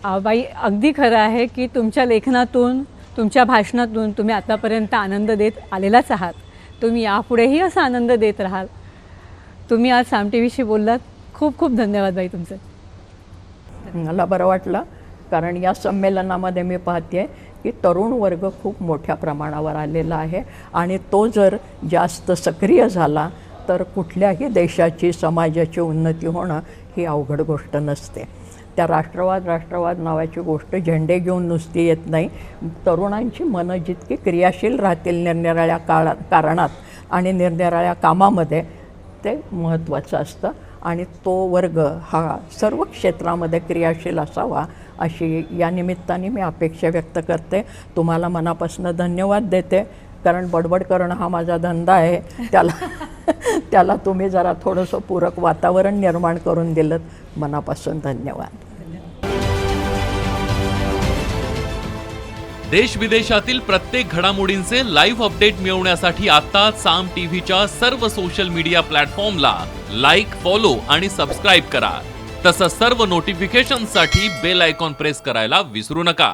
बाई, अगदी खरं आहे की तुमच्या लेखनातून, तुमच्या भाषणातून तुम्ही आतापर्यंत आनंद देत आलेलाच आहात. तुम्ही यापुढेही असा आनंद देत राहाल. तुम्ही आज साम टीव्हीशी बोललात. खूप खूप धन्यवाद बाई तुमचे. मला बरं वाटलं, कारण या संमेलनामध्ये मी पाहते की तरुण वर्ग खूप मोठ्या प्रमाणावर आलेला आहे आणि तो जर जास्त सक्रिय झाला तर कुठल्याही देशाची, समाजाची उन्नती होणं ही अवघड गोष्ट नसते. त्या राष्ट्रवाद नावाची गोष्ट झेंडे घेऊन नुसती येत नाही. तरुणांची मनं जितकी क्रियाशील राहतील निरनिराळ्या कारणात आणि निरनिराळ्या कामामध्ये, ते महत्त्वाचं असतं. आणि तो वर्ग हा सर्व क्षेत्रामध्ये क्रियाशील असावा अशी या निमित्ताने मी अपेक्षा व्यक्त करते. तुम्हाला मनापासून धन्यवाद देते, कारण बडबड करणं हा माझा धंदा आहे. त्याला तुम्ही जरा थोडंसं पूरक वातावरण निर्माण करून दिलं. मनापासून धन्यवाद. देश विदेशातील प्रत्येक घडामोडींचे लाईव्ह अपडेट मिळवण्यासाठी आता साम टीव्हीच्या सर्व सोशल मीडिया प्लॅटफॉर्मला लाईक, फॉलो आणि सबस्क्राईब करा. तसंच सर्व नोटिफिकेशनसाठी बेल आयकॉन प्रेस करायला विसरू नका.